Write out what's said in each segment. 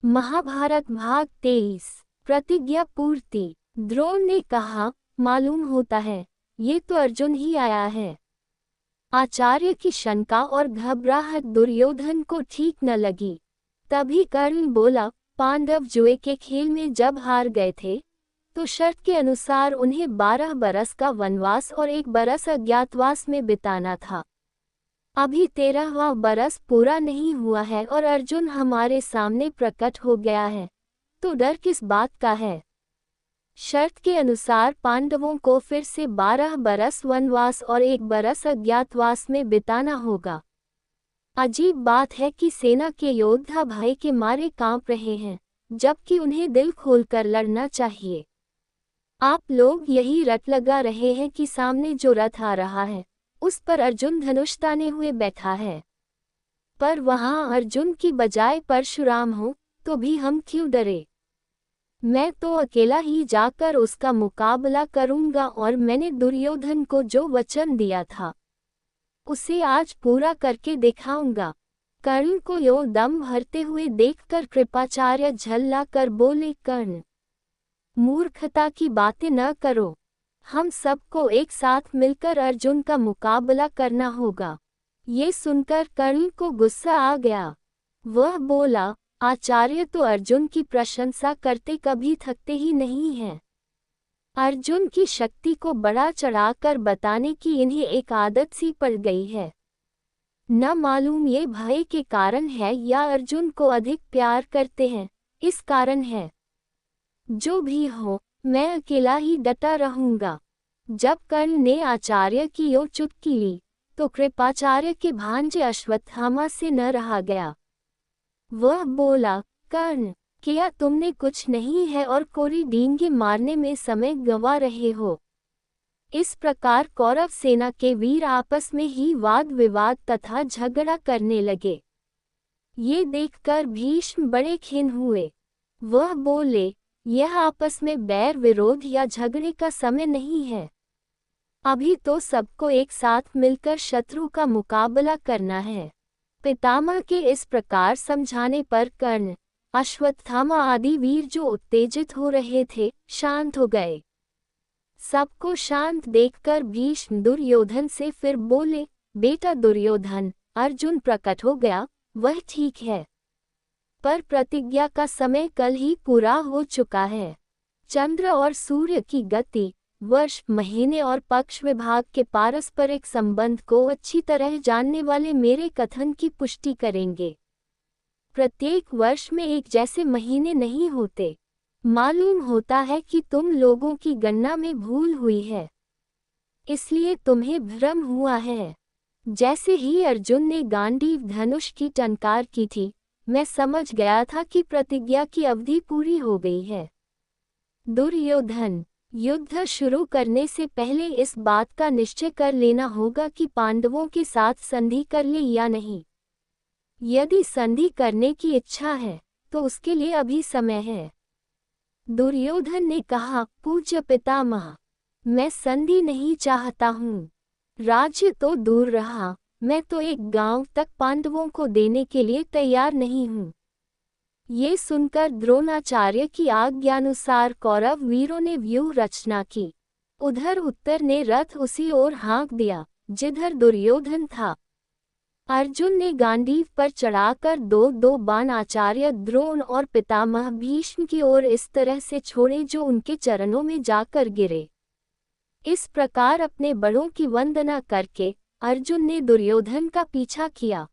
महाभारत भाग 23। प्रतिज्ञा पूर्ति। द्रोण ने कहा, मालूम होता है ये तो अर्जुन ही आया है। आचार्य की शंका और घबराहट दुर्योधन को ठीक न लगी। तभी कर्ण बोला, पांडव जुए के खेल में जब हार गए थे तो शर्त के अनुसार उन्हें 12 बरस का वनवास और 1 बरस अज्ञातवास में बिताना था। अभी 13वां बरस पूरा नहीं हुआ है और अर्जुन हमारे सामने प्रकट हो गया है, तो डर किस बात का है। शर्त के अनुसार पांडवों को फिर से 12 बरस वनवास और 1 बरस अज्ञातवास में बिताना होगा। अजीब बात है कि सेना के योद्धा भय के मारे कांप रहे हैं, जबकि उन्हें दिल खोलकर लड़ना चाहिए। आप लोग यही रट लगा रहे हैं कि सामने जो रथ आ रहा है उस पर अर्जुन धनुष ताने हुए बैठा है, पर वहां अर्जुन की बजाय परशुराम हो तो भी हम क्यों डरे। मैं तो अकेला ही जाकर उसका मुकाबला करूंगा और मैंने दुर्योधन को जो वचन दिया था उसे आज पूरा करके दिखाऊंगा। कर्ण को यो दम भरते हुए देखकर कृपाचार्य झल्ला कर बोले, कर्ण, मूर्खता की बातें न करो। हम सबको एक साथ मिलकर अर्जुन का मुकाबला करना होगा। ये सुनकर कर्ण को गुस्सा आ गया। वह बोला, आचार्य तो अर्जुन की प्रशंसा करते कभी थकते ही नहीं हैं। अर्जुन की शक्ति को बड़ा चढ़ाकर बताने की इन्हें एक आदत सी पड़ गई है। न मालूम ये भय के कारण है या अर्जुन को अधिक प्यार करते हैं इस कारण है। जो भी हो, मैं अकेला ही डटा रहूंगा। जब कर्ण ने आचार्य की यो चुटकी ली तो कृपाचार्य के भांजे अश्वत्थामा से न रहा गया। वह बोला, कर्ण, क्या तुमने कुछ नहीं है और कोरी डींगे मारने में समय गंवा रहे हो। इस प्रकार कौरव सेना के वीर आपस में ही वाद विवाद तथा झगड़ा करने लगे। ये देखकर भीष्म बड़े खिन्न हुए। वह बोले, यह आपस में बैर विरोध या झगड़े का समय नहीं है। अभी तो सबको एक साथ मिलकर शत्रु का मुकाबला करना है। पितामह के इस प्रकार समझाने पर कर्ण, अश्वत्थामा आदि वीर जो उत्तेजित हो रहे थे शांत हो गए। सबको शांत देखकर भीष्म दुर्योधन से फिर बोले, बेटा दुर्योधन, अर्जुन प्रकट हो गया वह ठीक है, पर प्रतिज्ञा का समय कल ही पूरा हो चुका है। चंद्र और सूर्य की गति, वर्ष, महीने और पक्ष विभाग के पारस्परिक संबंध को अच्छी तरह जानने वाले मेरे कथन की पुष्टि करेंगे। प्रत्येक वर्ष में एक जैसे महीने नहीं होते। मालूम होता है कि तुम लोगों की गणना में भूल हुई है, इसलिए तुम्हें भ्रम हुआ है। जैसे ही अर्जुन ने गांडीव धनुष की टंकार की थी, मैं समझ गया था कि प्रतिज्ञा की अवधि पूरी हो गई है। दुर्योधन, युद्ध शुरू करने से पहले इस बात का निश्चय कर लेना होगा कि पांडवों के साथ संधि कर ले या नहीं। यदि संधि करने की इच्छा है तो उसके लिए अभी समय है। दुर्योधन ने कहा, पूज्य पितामह, मैं संधि नहीं चाहता हूँ। राज्य तो दूर रहा, मैं तो एक गांव तक पांडवों को देने के लिए तैयार नहीं हूँ। ये सुनकर द्रोणाचार्य की आज्ञानुसार कौरव वीरों ने व्यूह रचना की। उधर उत्तर ने रथ उसी ओर हाँक दिया जिधर दुर्योधन था। अर्जुन ने गांडीव पर चढ़ाकर 2-2 बाण आचार्य द्रोण और पितामह भीष्म की ओर इस तरह से छोड़े जो उनके चरणों में जाकर गिरे। इस प्रकार अपने बड़ों की वंदना करके अर्जुन ने दुर्योधन का पीछा किया।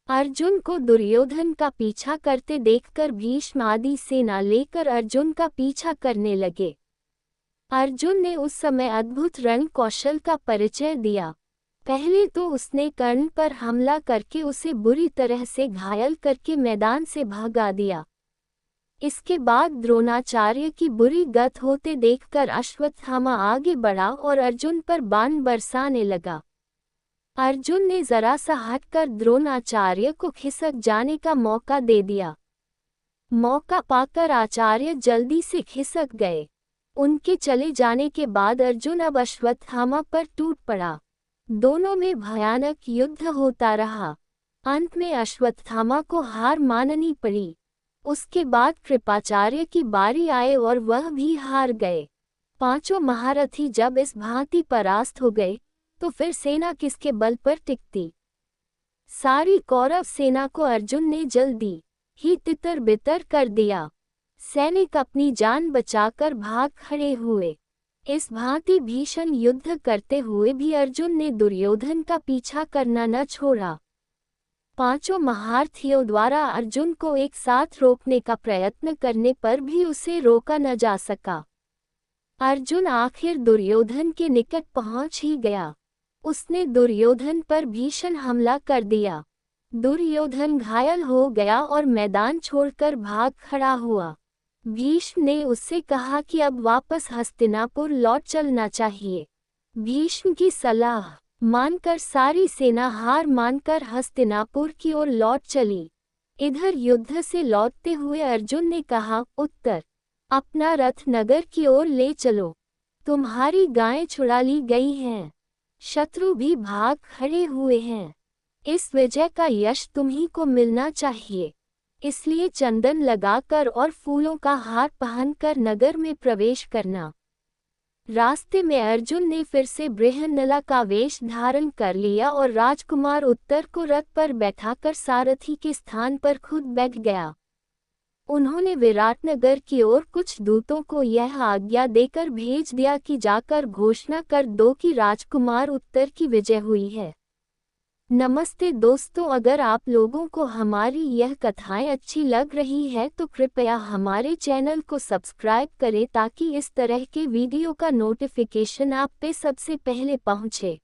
अर्जुन को दुर्योधन का पीछा करते देखकर भीष्म आदि सेना लेकर अर्जुन का पीछा करने लगे। अर्जुन ने उस समय अद्भुत रण कौशल का परिचय दिया। पहले तो उसने कर्ण पर हमला करके उसे बुरी तरह से घायल करके मैदान से भगा दिया। इसके बाद द्रोणाचार्य की बुरी गत होते देखकर अश्वत्थामा आगे बढ़ा और अर्जुन पर बाण बरसाने लगा। अर्जुन ने जरा सा हटकर द्रोणाचार्य को खिसक जाने का मौका दे दिया। मौका पाकर आचार्य जल्दी से खिसक गए। उनके चले जाने के बाद अर्जुन अब अश्वत्थामा पर टूट पड़ा। दोनों में भयानक युद्ध होता रहा। अंत में अश्वत्थामा को हार माननी पड़ी। उसके बाद कृपाचार्य की बारी आए और वह भी हार गए। पांचों महारथी जब इस भांति परास्त हो गए तो फिर सेना किसके बल पर टिकती। सारी कौरव सेना को अर्जुन ने जल्दी ही तितर बितर कर दिया। सैनिक अपनी जान बचाकर भाग खड़े हुए। इस भांति भीषण युद्ध करते हुए भी अर्जुन ने दुर्योधन का पीछा करना न छोड़ा। पांचों महारथियों द्वारा अर्जुन को एक साथ रोकने का प्रयत्न करने पर भी उसे रोका न जा सका। अर्जुन आखिर दुर्योधन के निकट पहुंच ही गया। उसने दुर्योधन पर भीषण हमला कर दिया। दुर्योधन घायल हो गया और मैदान छोड़कर भाग खड़ा हुआ। भीष्म ने उससे कहा कि अब वापस हस्तिनापुर लौट चलना चाहिए। भीष्म की सलाह मानकर सारी सेना हार मानकर हस्तिनापुर की ओर लौट चली। इधर युद्ध से लौटते हुए अर्जुन ने कहा, उत्तर अपना रथ नगर की ओर ले चलो, तुम्हारी गायें छुड़ा ली गई हैं, शत्रु भी भाग खड़े हुए हैं। इस विजय का यश तुम्ही को मिलना चाहिए, इसलिए चंदन लगाकर और फूलों का हार पहनकर नगर में प्रवेश करना। रास्ते में अर्जुन ने फिर से बृहन्नला का वेश धारण कर लिया और राजकुमार उत्तर को रथ पर बैठाकर सारथी के स्थान पर खुद बैठ गया। उन्होंने विराटनगर की ओर कुछ दूतों को यह आज्ञा देकर भेज दिया कि जाकर घोषणा कर दो कि राजकुमार उत्तर की विजय हुई है। नमस्ते दोस्तों, अगर आप लोगों को हमारी यह कथाएं अच्छी लग रही है तो कृपया हमारे चैनल को सब्सक्राइब करें ताकि इस तरह के वीडियो का नोटिफिकेशन आप पे सबसे पहले पहुंचे।